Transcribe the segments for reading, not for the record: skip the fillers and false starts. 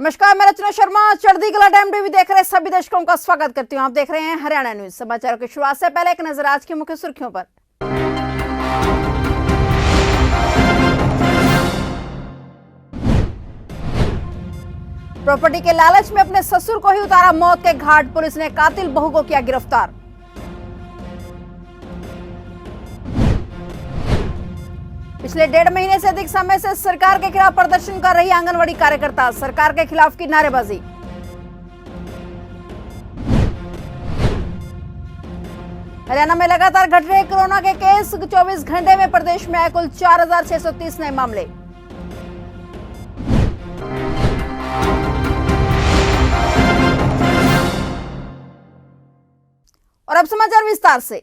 नमस्कार, मैं रचना शर्मा चढ़ती कला टाइम टीवी देख रहे सभी दर्शकों का स्वागत करती हूं। आप देख रहे हैं हरियाणा न्यूज। समाचारों की शुरुआत से पहले एक नजर आज की मुख्य सुर्खियों पर। प्रॉपर्टी के लालच में अपने ससुर को ही उतारा मौत के घाट, पुलिस ने कातिल बहू को किया गिरफ्तार। पिछले 1.5 महीने से अधिक समय से सरकार के खिलाफ प्रदर्शन कर रही आंगनवाड़ी कार्यकर्ता, सरकार के खिलाफ की नारेबाजी। हरियाणा में लगातार घट रहे कोरोना के केस, 24 घंटे में प्रदेश में आए कुल 4,630 नए मामले। और अब समाचार विस्तार से।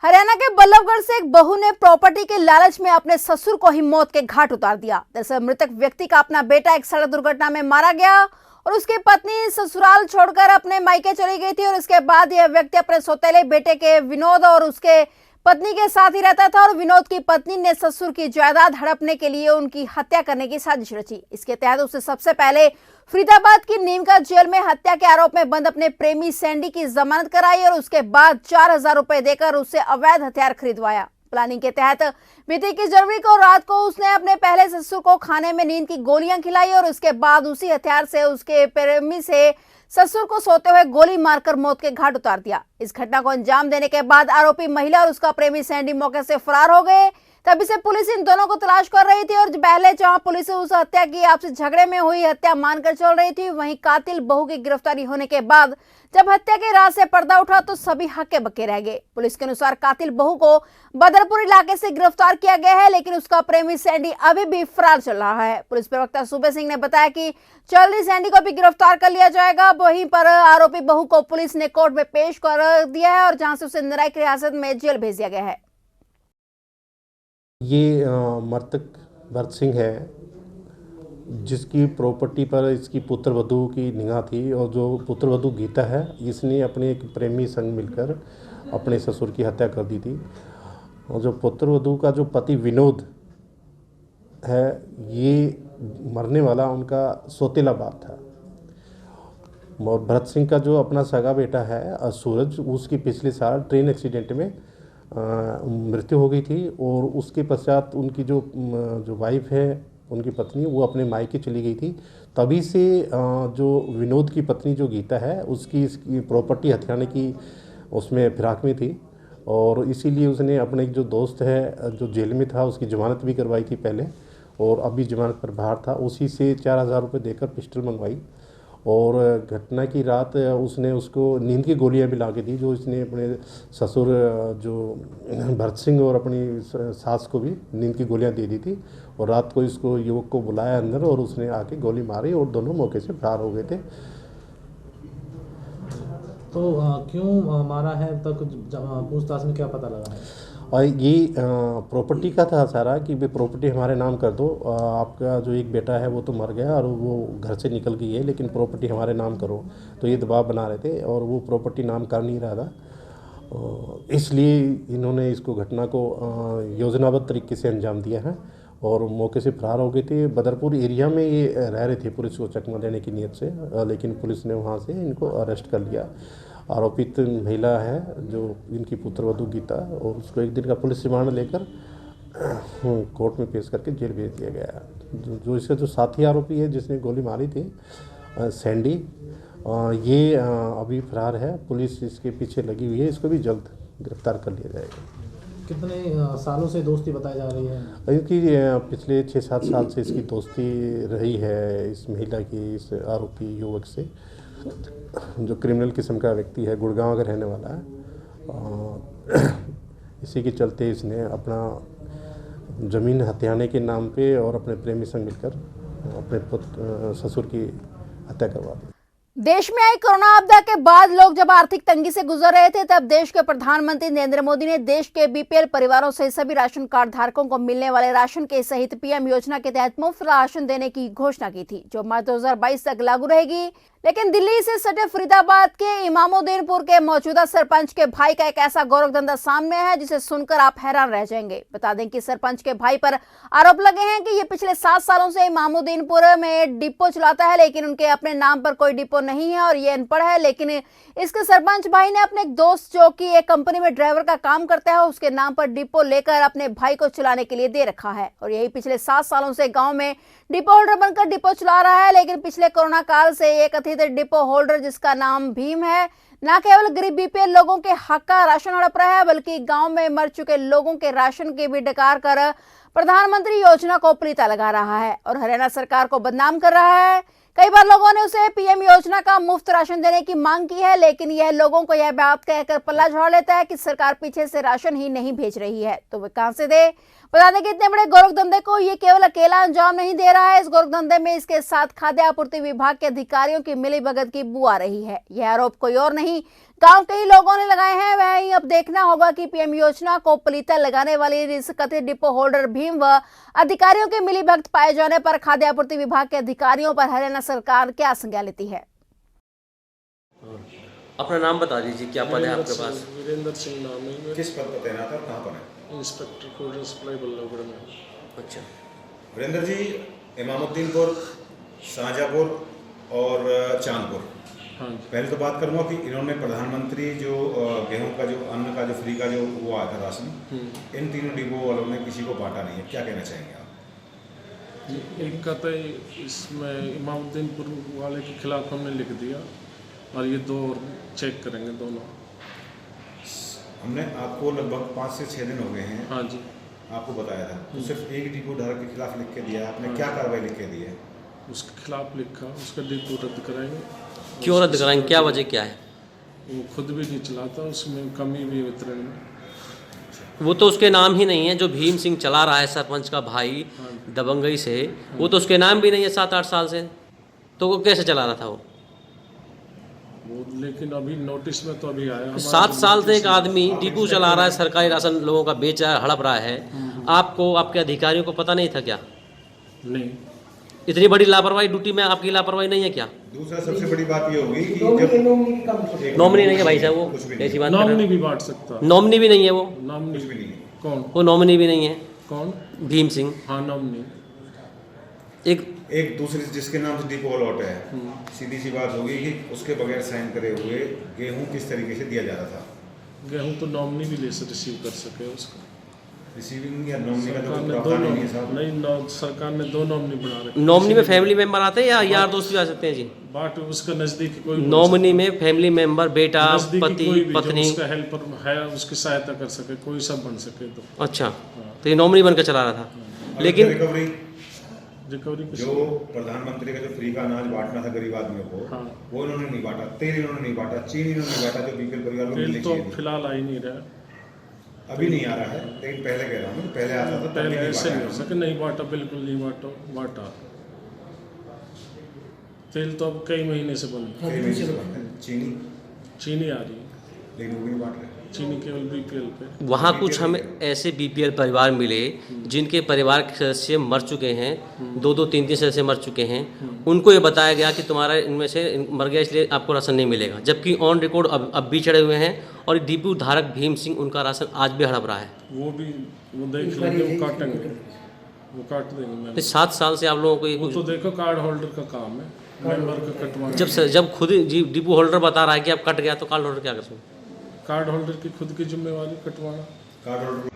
हरियाणा के बल्लभगढ़ से एक बहू ने प्रॉपर्टी के लालच में अपने ससुर को ही मौत के घाट उतार दिया। दरअसल मृतक व्यक्ति का अपना बेटा एक सड़क दुर्घटना में मारा गया और उसकी पत्नी ससुराल छोड़कर अपने मायके चली गई थी। और इसके बाद यह व्यक्ति अपने सौतेले बेटे के विनोद और उसके पत्नी के साथ ही रहता था और विनोद की पत्नी ने ससुर की जायदाद हड़पने के लिए उनकी हत्या करने की साजिश रची। इसके तहत उसे सबसे पहले फरीदाबाद की नीमका जेल में हत्या के आरोप में बंद अपने प्रेमी सैंडी की जमानत कराई और उसके बाद 4,000 रुपए देकर उससे अवैध हथियार खरीदवाया। प्लानिंग के तहत बीते 21 जनवरी को रात को उसने अपने पहले ससुर को खाने में नींद की गोलियां खिलाई और उसके बाद उसी हथियार से उसके प्रेमी से ससुर को सोते हुए गोली मारकर मौत के घाट उतार दिया। इस घटना को अंजाम देने के बाद आरोपी महिला और उसका प्रेमी सैंडी मौके से फरार हो गए। तभी से पुलिस इन दोनों को तलाश कर रही थी और पहले जहां पुलिस उस हत्या की आपसी झगड़े में हुई हत्या मानकर चल रही थी, वहीं कातिल बहू की गिरफ्तारी होने के बाद जब हत्या के राज से पर्दा उठा तो सभी हक्के बक्के रह गए। पुलिस के अनुसार कातिल बहू को बदरपुर इलाके से गिरफ्तार किया गया है, लेकिन उसका प्रेमी सैंडी अभी भी फरार चल रहा है। पुलिस प्रवक्ता सूबे सिंह ने बताया कि जल्दी सैंडी को भी गिरफ्तार कर लिया जाएगा। वहीं पर आरोपी बहू को पुलिस ने कोर्ट में पेश कर दिया है और जहां से उसे न्यायिक हिरासत में जेल भेज दिया गया है। ये मृतक भरत सिंह है, जिसकी प्रॉपर्टी पर इसकी पुत्रवधू की निगाह थी और जो पुत्रवधू गीता है, इसने अपने एक प्रेमी संग मिलकर अपने ससुर की हत्या कर दी थी। और जो पुत्रवधू का जो पति विनोद है, ये मरने वाला उनका सौतेला बाप था। और भरत सिंह का जो अपना सगा बेटा है सूरज, उसकी पिछले साल ट्रेन एक्सीडेंट में मृत्यु हो गई थी और उसके पश्चात उनकी जो वाइफ है, उनकी पत्नी, वो अपने मायके चली गई थी। तभी से जो विनोद की पत्नी जो गीता है, उसकी इसकी प्रॉपर्टी हथियाने की उसमें फिराक में थी और इसीलिए उसने अपने एक जो दोस्त है जो जेल में था, उसकी जमानत भी करवाई थी पहले और अभी जमानत पर बाहर था, उसी से 4,000 रुपये देकर पिस्टल मंगवाई। और घटना की रात उसने उसको नींद की गोलियां भी ला के दी, जो इसने अपने ससुर जो भरत सिंह और अपनी सास को भी नींद की गोलियां दे दी थी। और रात को इसको युवक को बुलाया अंदर और उसने आके गोली मारी और दोनों मौके से फरार हो गए थे। तो क्यों मारा है, अब तक पूछताछ में क्या पता लगा है? और ये प्रॉपर्टी का था सारा कि भाई प्रॉपर्टी हमारे नाम कर दो, आपका जो एक बेटा है वो तो मर गया और वो घर से निकल गई है, लेकिन प्रॉपर्टी हमारे नाम करो। तो ये दबाव बना रहे थे और वो प्रॉपर्टी नाम कर नहीं रहा था, इसलिए इन्होंने इसको घटना को योजनाबद्ध तरीके से अंजाम दिया है और मौके से फरार हो गए थे। बदरपुर एरिया में ये रह रहे थे पुलिस को चकमा देने की नीयत से, लेकिन पुलिस ने वहाँ से इनको अरेस्ट कर लिया। आरोपित महिला है जो इनकी पुत्रवधू गीता, और उसको 1 दिन का पुलिस रिमांड लेकर कोर्ट में पेश करके जेल भेज दिया गया। जो इसका जो साथी आरोपी है जिसने गोली मारी थी सैंडी, ये अभी फरार है। पुलिस इसके पीछे लगी हुई है, इसको भी जल्द गिरफ्तार कर लिया जाएगा। कितने सालों से दोस्ती बताई जा रही है? इनकी पिछले 6-7 साल से इसकी दोस्ती रही है इस महिला की, इस आरोपी युवक से, जो क्रिमिनल किस्म का व्यक्ति है, गुड़गांव का रहने वाला है। इसी के चलते इसने अपना ज़मीन हथियाने के नाम पे और अपने प्रेमी संग मिलकर अपने ससुर की हत्या करवा दी। देश में आई कोरोना आपदा के बाद लोग जब आर्थिक तंगी से गुजर रहे थे, तब देश के प्रधानमंत्री नरेंद्र मोदी ने देश के बीपीएल परिवारों से सभी राशन कार्ड धारकों को मिलने वाले राशन के सहित पीएम योजना के तहत मुफ्त राशन देने की घोषणा की थी, जो मार्च 2022 तक लागू रहेगी। लेकिन दिल्ली से सटे फरीदाबाद के इमामुद्दीनपुर के मौजूदा सरपंच के भाई का एक ऐसा गौरवधंधा सामने है जिसे सुनकर आप हैरान रह जाएंगे। बता दें कि सरपंच के भाई पर आरोप लगे हैं कि ये पिछले 7 सालों से इमामुद्दीनपुर में डिपो चलाता है, लेकिन उनके अपने नाम पर कोई डिपो नहीं है और ये अनपढ़ है। लेकिन इसके सरपंच भाई ने अपने एक दोस्त जो कि एक कंपनी में ड्राइवर का काम करता है उसके नाम पर डिपो लेकर अपने भाई को चलाने के लिए दे रखा है और यही पिछले 7 सालों से गाँव में डिपो होल्डर बनकर डिपो चला रहा है। लेकिन पिछले कोरोना काल से ये कथित डिपो होल्डर जिसका नाम भीम है न केवल गरीब बीपीएल लोगों के हक का राशन हड़प रहा है बल्कि गांव में मर चुके लोगों के राशन के भी डकार कर प्रधानमंत्री योजना को पलीता लगा रहा है और हरियाणा सरकार को बदनाम कर रहा है। कई बार लोगों ने उसे पीएम योजना का मुफ्त राशन देने की मांग की है, लेकिन यह लोगों को यह बात कहकर पल्ला झाड़ लेता है कि सरकार पीछे से राशन ही नहीं भेज रही है तो वे कहां से दे। बता दें कि इतने बड़े गोरखधंधे को ये केवल अकेला अंजाम नहीं दे रहा है, इस गोरखधंधे में इसके साथ खाद्य आपूर्ति विभाग के अधिकारियों की मिलीभगत की बू आ रही है। यह आरोप कोई और नहीं गांव के ही लोगों ने लगाए हैं। वह ही अब देखना होगा कि पीएम योजना को पलीता लगाने वाली इस कथित डिपो होल्डर भीम व अधिकारियों के मिलीभगत पाए जाने पर खाद्य आपूर्ति विभाग के अधिकारियों पर हरियाणा सरकार क्या संज्ञान लेती है। अपना नाम बता दीजिए, क्या पद है आपके पास? वीरेंद्र सिंह नाम है मेरा। किस पद पर तैनात है और कहाँ पर है? Inspector food and supply Ballabhgarh में। अच्छा, वीरेंद्र जी, इमामुद्दीनपुर, शाहजहाँपुर और चांदपुर, हाँ जी। पहले तो बात करूँगा कि इन्होंने प्रधानमंत्री जो गेहूं का जो अन्न का जो फ्री का जो वो आया था राशन, इन तीनों डिपो वालों ने किसी को बांटा नहीं है, क्या कहना चाहेंगे आप? एक कतई इसमें इमामुद्दीनपुर वाले के खिलाफ हमने लिख दिया और ये 2 और चेक करेंगे दोनों। हमने आपको लगभग 5 से 6 दिन हो गए हैं, हाँ जी। आपको बताया था तो सिर्फ एक डिपो धारक के खिलाफ लिख के दिया, आपने क्या कार्रवाई लिख के दी है? उसके खिलाफ लिखा, उसका डिपो रद्द कराएंगे। क्यों रद्द कराएंगे, क्या वजह क्या है? वो खुद भी नहीं चलाता, उसमें कमी भी वितरण में। वो तो उसके नाम ही नहीं है, जो भीम सिंह चला रहा है सरपंच का भाई दबंगई से, वो तो उसके नाम भी नहीं है 7-8 साल से, तो वो कैसे चला रहा था वो? लेकिन अभी नोटिस में तो अभी आया 7 साल से एक आदमी डिपो चला रहा है, सरकारी राशन लोगों का बेच रहा है, हड़प रहा है। आपको, आपके अधिकारियों को पता नहीं था क्या? नहीं। इतनी बड़ी लापरवाही, ड्यूटी में आपकी लापरवाही नहीं है क्या? दूसरा सबसे बड़ी बात ये होगी कि जब नॉमिनी नहीं है भाई साहब, वो कुछ भी नहीं। ऐसी बात नॉमिनी भी बांट सकता। नॉमिनी भी नहीं है वो, नॉमिनी कुछ भी नहीं है। कौन? वो नॉमिनी भी नहीं है कौन? भीम सिंह। हाँ, नॉमिनी। एक दूसरे जिसके नाम से डिपो अलॉट है, सीधी सी बात होगी कि उसके बगैर साइन करे हुए गेहूं किस तरीके से दिया जा रहा था? गेहूँ तो नॉमिनी भी ले से रिसीव कर सके उसका। रिसीविंग या नॉमिनी का तो सरकार कोई ने प्रावधान 2 नहीं है साहब। नहीं, सरकार ने 2 नॉमिनी बना रखे। नॉमिनी में फैमिली मेंबर आते हैं या यार दोस्त भी आ सकते हैं जी? बाट उसका नजदीकी कोई भी नॉमिनी में फैमिली मेंबर, बेटा, नजदीकी पति, कोई भी जो पत्नी। उसका हेल्पर है, उसकी सहायता कर सके, कोई सब बन सके तो। अच्छा, तो ये नॉमिनी बनकर चला रहा था। लेकिन रिकवरी रिकवरी जो प्रधानमंत्री का जो फ्री का अनाज बांटना था गरीब आदमियों को, हाँ। वो इन्होंने नहीं बांटा, तेल इन्होंने नहीं बांटा, चीनी इन्होंने नहीं बांटा, जो बीपीएल परिवार को मिलनी तेल तो चाहिए थी। फिलहाल आ ही नहीं रहा। अभी नहीं आ रहा है, लेकिन पहले कह रहा हूँ, पहले आता था तब भी पहले नहीं ऐसे नहीं हो बांटा। सके, नहीं बांटा, बिल्कुल नहीं बांटा। तेल तो अब कई महीने से बंद है। कई महीने से बंद है। चीनी आ रही है, लेकिन वो भी नहीं बांट रहे। चीनी केवल बीपीएल पे। वहाँ कुछ हमें ऐसे बीपीएल परिवार मिले जिनके परिवार के सदस्य मर चुके हैं, 2-2, 3-3 सदस्य मर चुके हैं। उनको ये बताया गया कि तुम्हारा इनमें से मर गया इसलिए आपको राशन नहीं मिलेगा, जबकि ऑन रिकॉर्ड अब भी चढ़े हुए हैं और डिपो धारक भीम सिंह उनका राशन आज भी हड़प रहा है। वो देख लेंगे, वो काटेंगे, वो काट देंगे। मैं 7 साल से आप लोगों को वो ये तो देखो, कार्ड होल्डर का काम है, मेंबर का कटवाना। जब खुद जी डिपो होल्डर बता रहा है कि आप कट गया, तो कार्ड होल्डर क्या कर सकते? कार्ड होल्डर की खुद की जिम्मेवारी कटवाना। कार्ड होल्डर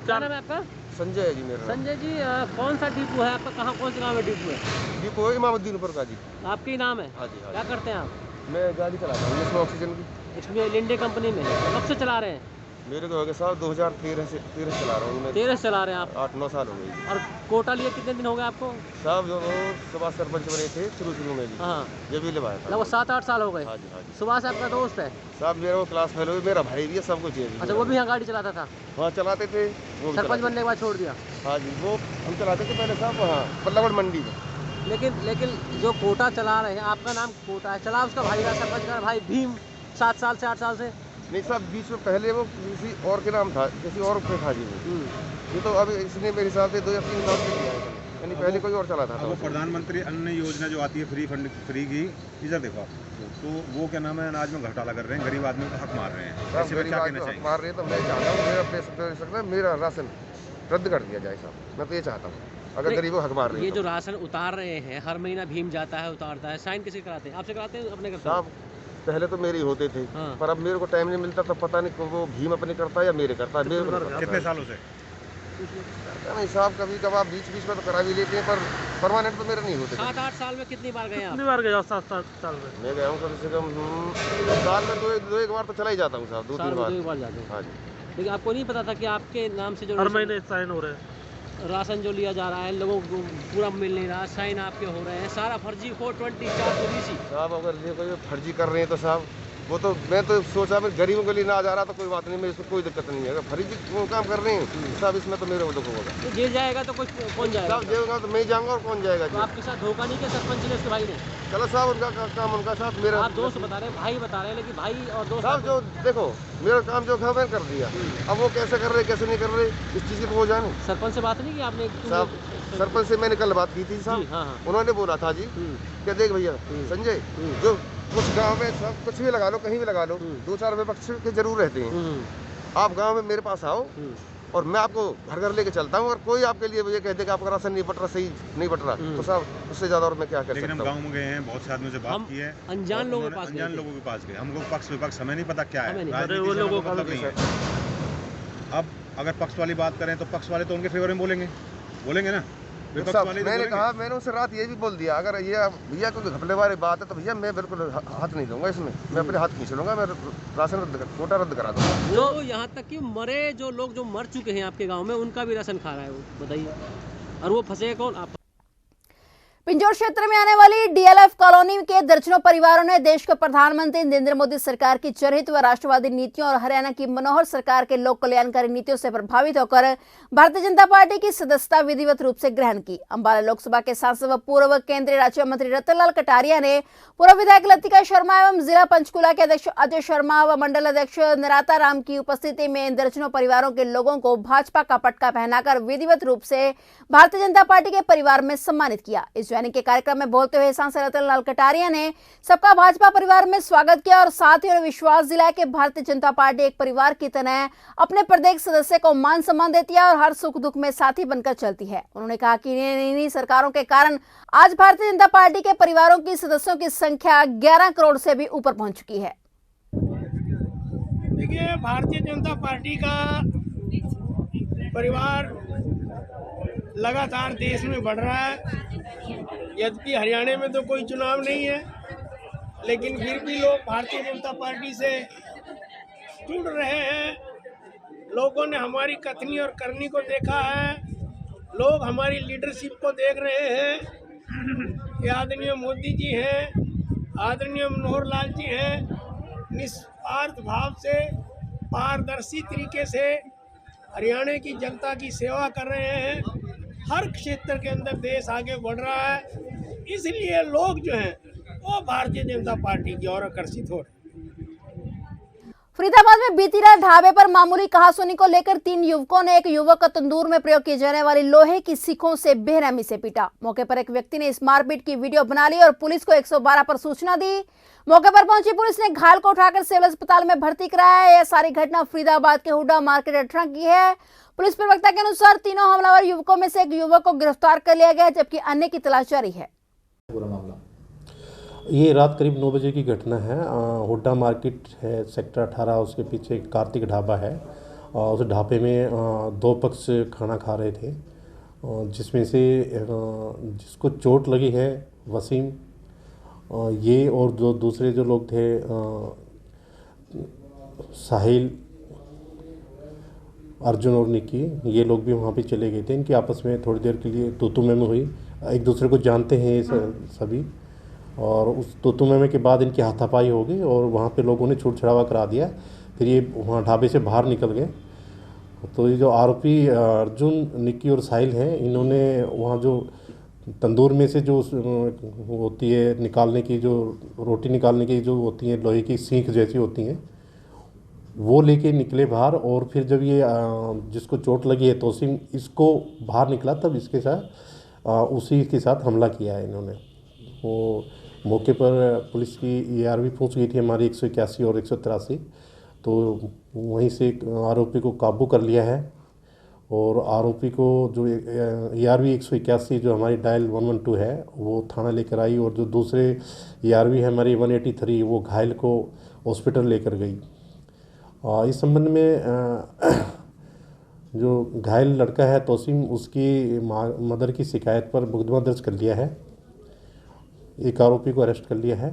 क्या नाम है आपका? संजय है जी मेरा नाम। संजय जी, कौन सा डिपो है आपका? कहाँ, कौन से गाँव में डिपो है? डिपो है इमामुद्दीनपुर का जी। आपके ही नाम है? हाँ जी, हाँ क्या जी। करते हैं आप? मैं गाड़ी चलाता हूँ इसमें ऑक्सीजन की। इसमें लिंडे कंपनी में कब से चला रहे हैं? मेरे तो हो गए साहब 2013 से चला रहा हूँ मैं। 13 से चला रहे हैं आप? 8-9 साल हो गए जी। और कोटा लिए कितने दिन हो गए आपको? साहब जो वो सुभाष सरपंच बने थे शुरू में जी, हाँ, जब भी लिवाया था। लगभग 7-8 साल हो गए। हाँ जी, हाँ जी। सुभाष आपका दोस्त है? साहब मेरा वो क्लास फेलो है, मेरा भाई भी है, सब कुछ है जी। अच्छा, वो भी यहाँ गाड़ी चलाता था? वहाँ चलाते थे, वो भी सरपंच चलाते बनने के बाद छोड़ दिया? थे। हाँ जी, वो हम चलाते थे पहले साहब वहाँ बल्लभगढ़ मंडी में। लेकिन जो कोटा चला रहे हैं, आपका नाम कोटा है, चला उसका भाई का, सरपंच का भाई भीम 7 साल से 8 साल से? नहीं साहब, बीच में पहले वो किसी और के नाम था, किसी और पे था जी वो। ये तो अब इसने मेरे हिसाब से 2 या 3 नाम से दिया है। यानी पहले कोई और चलाता अब था वो उसे। प्रधानमंत्री अन्न योजना जो आती है फ्री की, इधर देखो आप, तो वो क्या नाम है, अनाज में घोटाला कर रहे हैं, गरीब आदमी को हक मार रहे हैं। साहब ऐसे में गरीब क्या आदमी कहना हक चाहेंगे? मार रही है, तो मैं चाहता हूँ मेरा बेस मेरा राशन रद्द कर दिया जाए साहब। मैं तो ये चाहता हूँ, अगर गरीबों को हक मार रही ये है जो राशन उतार रहे हैं, हर महीना भीम जाता है उतारता है, साइन किसे कराते हैं? आपसे कराते हैं? अपने करते हैं? साहब पहले तो मेरे ही होते थे, हाँ। पर अब मेरे को टाइम नहीं मिलता, तो पता नहीं वो भीम अपने करता है या मेरे करता है, मेरे को नहीं पता कितने है। सालों से? पता नहीं साहब, कभी कभार बीच बीच में तो करा भी लेते हैं, पर परमानेंट तो मेरे नहीं होते थे। 7-8 साल में कितनी बार गए आप? बार गया 7 साल में। मैं गया हूँ कम से कम साल में दो एक बार तो चला ही जाता हूँ साहब, दो साल तीन में बार। 2 बार जाते हैं। हाँ जी। लेकिन आपको नहीं पता था कि आपके नाम से जो हर महीने साइन हो रहे हैं। राशन जो लिया जा रहा है, लोगों को पूरा मिल नहीं रहा, साइन आपके हो रहे हैं, सारा फर्जी 420 420। साहब अगर ये कोई फर्जी कर रहे हैं तो साहब वो तो मैं तो सोचा मैं गरीबों के लिए ना जा रहा तो कोई बात नहीं, मेरे इसमें कोई दिक्कत नहीं है। अगर फर्जी वो काम कर रहे हैं साहब, इसमें तो मेरे को दुख होगा तो जेल जाएगा तो कुछ कौन जाएगा? साहब। जेल तो मैं ही जाऊँगा और कौन जाएगा तो जी। आपके साथ धोखा नहीं किया सरपंच ने, उसके भाई ने? चलो साहब, उनका काम उनका साथ, मेरा आप दोस्त बता रहे हैं, भाई बता रहे हैं, लेकिन भाई और दोस्त साहब जो देखो मेरा काम जो था मैंने कर दिया, अब वो कैसे कर रहे कैसे नहीं कर रहे इस चीज़ की तो वो जाने। सरपंच से बात नहीं की आपने? साहब सरपंच से मैंने कल बात की थी जी, साहब, हाँ हाँ। उन्होंने बोला था जी कि देख भैया संजय, जो कुछ गांव में सब कुछ भी लगा लो, कहीं भी लगा लो, 2-4 विपक्ष के जरूर रहते हैं। आप गांव में मेरे पास आओ और मैं आपको घर घर लेके चलता हूँ, और कोई आपके लिए ये कहते कि आपका राशन नहीं बट रहा, सही नहीं बट रहा, तो साहब उससे ज़्यादा और मैं क्या कर लेकिन हम सकता गाँव हूँ। में गए हैं, बहुत से आदमियों से बात हम की है, अनजान और लोगों उन्होंने के पास गए अनजान थे। लोगों के पास गए। हम लोग पक्ष विपक्ष हमें नहीं पता क्या है, हमें नहीं। राजनीति वो से लोगों हमें का मतलब नहीं है। अब अगर पक्ष वाली बात करें तो पक्ष वाले तो उनके फेवर में बोलेंगे ना, विपक्ष साहब वाले तो मैंने बोलेंगे। कहा, मैंने उनसे रात ये भी बोल दिया, अगर ये भैया कोई घपले वाली बात है तो भैया मैं बिल्कुल हाथ नहीं दूंगा इसमें, मैं अपने हाथ खींच लूंगा, मैं राशन कोटा रद्द करा दूंगा। जो यहाँ तक कि मरे जो लोग जो मर चुके हैं आपके गांव में, उनका भी राशन खा रहा है वो, बताइए। और वो फंसे कौन? आप। पिंजौर क्षेत्र में आने वाली डीएलएफ कॉलोनी के दर्जनों परिवारों ने देश के प्रधानमंत्री नरेंद्र मोदी सरकार की जनहित व राष्ट्रवादी नीतियों और हरियाणा की मनोहर सरकार के लोक कल्याणकारी नीतियों से प्रभावित होकर भारतीय जनता पार्टी की सदस्यता विधिवत रूप से ग्रहण की। अंबाला लोकसभा के सांसद व पूर्व केंद्रीय राज्य मंत्री रतनलाल कटारिया ने पूर्व विधायक लतिका शर्मा एवं जिला पंचकुला के अध्यक्ष अजय शर्मा व मंडल अध्यक्ष नराता राम की उपस्थिति में इन दर्जनों परिवारों के लोगों को भाजपा का पटका पहनाकर विधिवत रूप से भारतीय जनता पार्टी के परिवार में सम्मानित किया। इस ज्वाइनिंग के कार्यक्रम में बोलते हुए सांसद रतनलाल कटारिया ने सबका भाजपा परिवार में स्वागत किया और साथ ही उन्हें विश्वास दिलाया कि भारतीय जनता पार्टी एक परिवार की तरह अपने प्रत्येक सदस्य को मान सम्मान देती है और हर सुख दुख में साथी बनकर चलती है। उन्होंने कहा कि इन्हीं सरकारों के कारण आज भारतीय जनता पार्टी के परिवारों की सदस्यों की संख्या 11 करोड़ से भी ऊपर पहुंच चुकी है। देखिए, भारतीय जनता पार्टी का परिवार लगातार देश में बढ़ रहा है। यद्यपि हरियाणा में तो कोई चुनाव नहीं है, लेकिन फिर भी लोग भारतीय जनता पार्टी से जुड़ रहे हैं। लोगों ने हमारी कथनी और करनी को देखा है, लोग हमारी लीडरशिप को देख रहे हैं कि आदरणीय मोदी जी हैं, आदरणीय मनोहर लाल जी हैं, निस्वार्थ भाव से पारदर्शी तरीके से हरियाणा की जनता की सेवा कर रहे हैं। हर क्षेत्र के अंदर देश आगे बढ़ रहा है, इसलिए लोग जो हैं वो भारतीय जनता पार्टी की ओर आकर्षित हो रहे हैं। फरीदाबाद में बीती रात ढाबे पर मामूली कहासुनी को लेकर 3 युवकों ने एक युवक का तंदूर में प्रयोग की जाने वाली लोहे की सीखों से बेरहमी से पीटा। मौके पर एक व्यक्ति ने इस मारपीट की वीडियो बना ली और पुलिस को 112 पर सूचना दी। मौके पर पहुंची पुलिस ने घायल को उठाकर सिविल अस्पताल में भर्ती कराया है। यह सारी घटना फरीदाबाद के हुड्डा मार्केट अठरा की है। पुलिस प्रवक्ता के अनुसार तीनों हमलावर युवकों में से एक युवक को गिरफ्तार कर लिया गया, जबकि अन्य की तलाश जारी है। पूरा मामला ये रात करीब 9 बजे की घटना है। हुड्डा मार्केट है, सेक्टर 18, उसके पीछे एक कार्तिक ढाबा है और उस ढाबे में 2 पक्ष खाना खा रहे थे, जिसमें से जिसको चोट लगी है वसीम, ये और जो दूसरे जो लोग थे साहिल, अर्जुन और निक्की, ये लोग भी वहाँ पे चले गए थे। इनकी आपस में थोड़ी देर के लिए तू में हुई, एक दूसरे को जानते हैं ये सभी, और उस तू में के बाद इनकी हाथापाई हो गई और वहाँ पे लोगों ने छूट छड़ावा करा दिया। फिर ये वहाँ ढाबे से बाहर निकल गए। तो ये जो आरोपी अर्जुन, निक्की और साहिल हैं, इन्होंने वहाँ जो तंदूर में से जो होती है निकालने की, जो रोटी निकालने की जो होती है लोहे की सीख जैसी होती हैं, वो लेके निकले बाहर। और फिर जब ये जिसको चोट लगी है तोसिम, इसको बाहर निकला, तब इसके साथ उसी के साथ हमला किया है इन्होंने। वो मौके पर पुलिस की ARV पहुंच गई थी हमारी 181 और 183, तो वहीं से आरोपी को काबू कर लिया है। और आरोपी को जो ARV 181 जो हमारी डायल 112 है वो थाना लेकर आई, और जो दूसरे ARV है हमारी 183 वो घायल को हॉस्पिटल लेकर गई। इस संबंध में जो घायल लड़का है तोसीम, उसकी मदर की शिकायत पर मुकदमा दर्ज कर लिया है। एक आरोपी को अरेस्ट कर लिया है।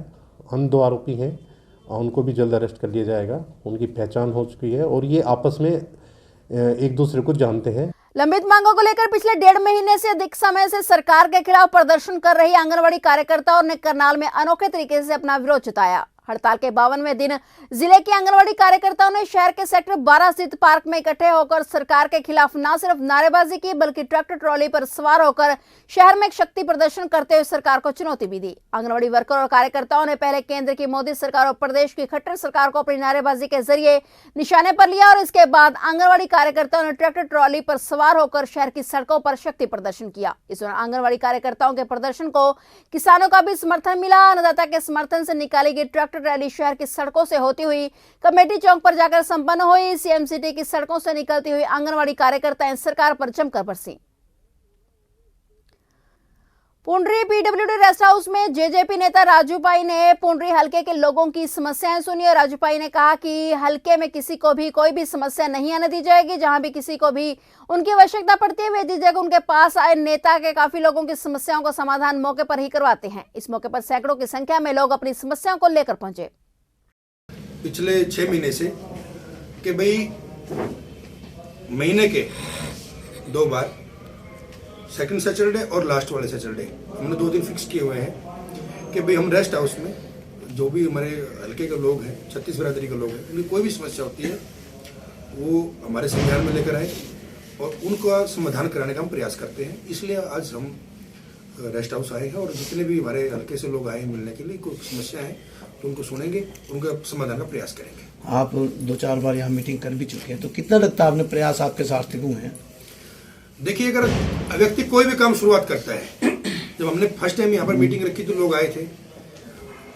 अन्य 2 आरोपी हैं, उनको भी जल्द अरेस्ट कर लिया जाएगा। उनकी पहचान हो चुकी है और ये आपस में एक दूसरे को जानते हैं। लंबित मांगों को लेकर पिछले 1.5 महीने से अधिक समय से सरकार के खिलाफ प्रदर्शन कर रही आंगनवाड़ी कार्यकर्ताओं ने करनाल में अनोखे तरीके से अपना विरोध जताया। हड़ताल के 52वें दिन जिले के आंगनवाड़ी कार्यकर्ताओं ने शहर के सेक्टर 12 स्थित पार्क में इकट्ठे होकर सरकार के खिलाफ न सिर्फ नारेबाजी की बल्कि ट्रैक्टर ट्रॉली पर सवार होकर शहर में एक शक्ति प्रदर्शन करते हुए सरकार को चुनौती भी दी। आंगनवाड़ी वर्कर और कार्यकर्ताओं ने पहले केंद्र की मोदी सरकार और प्रदेश की खट्टर सरकार को अपनी नारेबाजी के जरिए निशाने पर लिया और इसके बाद आंगनवाड़ी कार्यकर्ताओं ने ट्रैक्टर ट्रॉली पर सवार होकर शहर की सड़कों पर शक्ति प्रदर्शन किया। इस दौरान आंगनवाड़ी कार्यकर्ताओं के प्रदर्शन को किसानों का भी समर्थन मिला। अन्नदाता के समर्थन से निकाली गई ट्रैक्टर रैली शहर की सड़कों से होती हुई कमेटी चौक पर जाकर संपन्न हुई। सीएम सिटी की सड़कों से निकलती हुई आंगनवाड़ी कार्यकर्ता सरकार पर जमकर बरसी। पुंडरी PWD रेस्ट हाउस में जेजेपी नेता राजू पाई ने पुंडरी हलके के लोगों की समस्याएं सुनी और राजू पाई ने कहा कि हलके में किसी को भी कोई भी समस्या नहीं आने दी जाएगी। जहां भी किसी को भी उनकी आवश्यकता पड़ती है वे झिझक उनके पास आए नेता के काफी लोगों की समस्याओं का समाधान मौके पर ही करवाते हैं। इस मौके पर सैकड़ों की संख्या में लोग अपनी समस्याओं को लेकर पहुंचे। पिछले 6 महीने से कि भाई महीने के 2 बार सेकंड सैटरडे और लास्ट वाले सैटरडे हमने 2 दिन फिक्स किए हुए हैं कि भाई हम रेस्ट हाउस में जो भी हमारे हल्के के लोग हैं, 36 बिरादरी के लोग हैं, उनकी कोई भी समस्या होती है वो हमारे संज्ञान में लेकर आए और उनका समाधान कराने का हम प्रयास करते हैं। इसलिए आज हम रेस्ट हाउस आए हैं और जितने भी हमारे हल्के से लोग आए हैं मिलने के लिए, कोई समस्या है तो उनको सुनेंगे, उनका समाधान का प्रयास करेंगे। आप 2-4 बार यहाँ मीटिंग कर भी चुके हैं, तो कितना लगता है आपने प्रयास आपके सार्थक हुए हैं? देखिए, अगर व्यक्ति कोई भी काम शुरुआत करता है, जब हमने फर्स्ट टाइम यहाँ पर मीटिंग रखी तो लोग आए थे,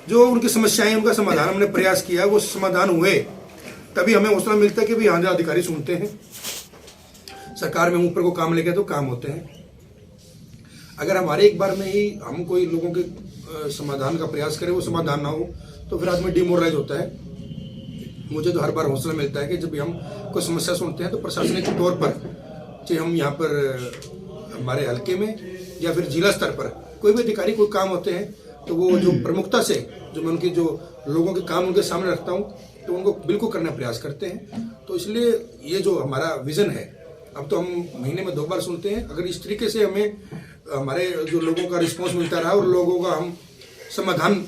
जो उनकी समस्याएं उनका समाधान हमने प्रयास किया, वो समाधान हुए, तभी हमें हौसला मिलता है कि भाई हाँ अधिकारी सुनते हैं, सरकार में ऊपर को काम लेके तो काम होते हैं। अगर हमारे एक बार में ही हम कोई लोगों के समाधान का प्रयास करें, वो समाधान ना हो तो फिर आदमी डिमोरलाइज होता है। मुझे तो हर बार हौसला मिलता है कि जब हम कोई समस्या सुनते हैं तो प्रशासनिक तौर पर, चाहे हम यहाँ पर हमारे हल्के में या फिर जिला स्तर पर कोई भी अधिकारी कोई काम होते हैं तो वो जो प्रमुखता से जो मैं उनकी जो लोगों के काम उनके सामने रखता हूँ तो उनको बिल्कुल करने का प्रयास करते हैं। तो इसलिए ये जो हमारा विजन है, अब तो हम महीने में 2 बार सुनते हैं। अगर इस तरीके से हमें हमारे जो लोगों का रिस्पॉन्स मिलता रहा और लोगों का हम समाधान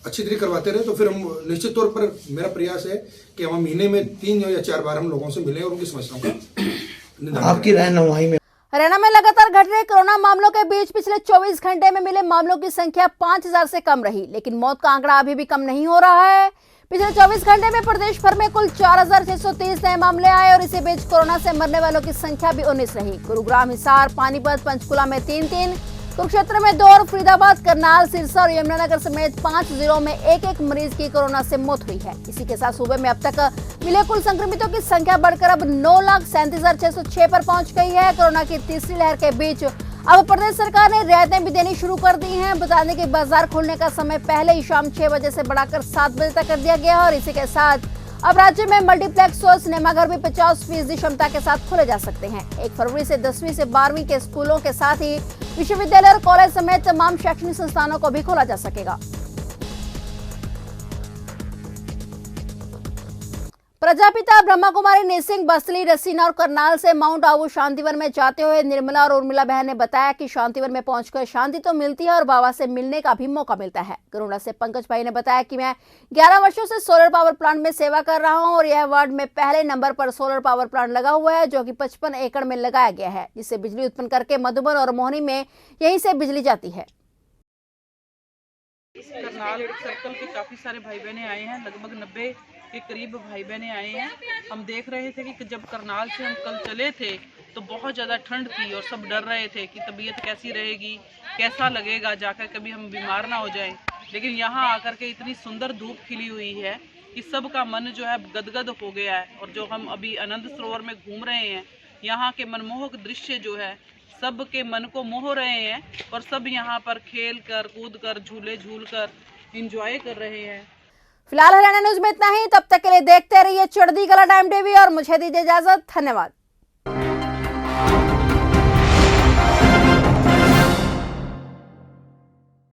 अच्छी तरीके करवाते रहे तो फिर हम निश्चित तौर पर मेरा प्रयास है कि हम महीने में 3 या 4 बार हम लोगों से मिलें और उनकी समस्याओं का आपकी रहनुमाई में हरियाणा में लगातार घट रहे कोरोना मामलों के बीच पिछले 24 घंटे में मिले मामलों की संख्या 5000 से कम रही, लेकिन मौत का आंकड़ा अभी भी कम नहीं हो रहा है। पिछले 24 घंटे में प्रदेश भर में कुल 4630 नए मामले आए और इसी बीच कोरोना से मरने वालों की संख्या भी 19 रही। गुरुग्राम, हिसार, पानीपत, पंचकुला में 3-3, कुरुक्षेत्र में 2 और फरीदाबाद, करनाल, सिरसा और यमुनानगर समेत 5 जिलों में 1-1 मरीज की कोरोना से मौत हुई है। इसी के साथ सूबे में अब तक मिले कुल संक्रमितों की संख्या बढ़कर अब 9,37,606 पर पहुंच गई है। कोरोना की तीसरी लहर के बीच अब प्रदेश सरकार ने रियायतें भी देनी शुरू कर दी हैं। बता दें कि बाजार खुलने का समय पहले ही शाम 6 बजे से बढ़ाकर 7 बजे तक कर दिया गया है और इसी के साथ अब राज्य में मल्टीप्लेक्स और सिनेमाघर भी 50% क्षमता के साथ खोले जा सकते हैं। 1 फरवरी से 10वीं से 12वीं के स्कूलों के साथ ही विश्वविद्यालय और कॉलेज समेत तमाम शैक्षणिक संस्थानों को भी खोला जा सकेगा। प्रजापिता ब्रह्मा कुमारी निसिंग बसली, रसीना और करनाल से माउंट आबू शांतिवन में जाते हुए निर्मला और उर्मिला बहन ने बताया कि शांतिवन में पहुंचकर शांति तो मिलती है और बाबा से मिलने का भी मौका मिलता है। गरुड़ा से पंकज भाई ने बताया कि मैं 11 वर्षों से सोलर पावर प्लांट में सेवा कर रहा हूं और यह वार्ड में पहले नंबर पर सोलर पावर प्लांट लगा हुआ है जो कि 55 एकड़ में लगाया गया है, जिससे बिजली उत्पन्न करके मधुबन और मोहनी में यहीं से बिजली जाती है। करनाल सर्कल के काफी सारे भाई बहने आए हैं, लगभग 90 के करीब भाई बहने आए हैं। हम देख रहे थे कि जब करनाल से हम कल चले थे तो बहुत ज़्यादा ठंड थी और सब डर रहे थे कि तबीयत कैसी रहेगी, कैसा लगेगा, जाकर कभी हम बीमार ना हो जाएं। लेकिन यहाँ आकर के इतनी सुंदर धूप खिली हुई है कि सबका मन जो है गदगद हो गया है। और जो हम अभी आनंद सरोवर में घूम रहे हैं, यहाँ के मनमोहक दृश्य जो है सबके मन को मोह रहे हैं और सब यहाँ पर खेल कर, कूद कर, झूले झूल कर इंजॉय कर रहे हैं। फिलहाल हरियाणा न्यूज में इतना ही। तब तक के लिए देखते रहिए चढ़ती कला टाइम टीवी और मुझे दीजिए इजाजत। धन्यवाद।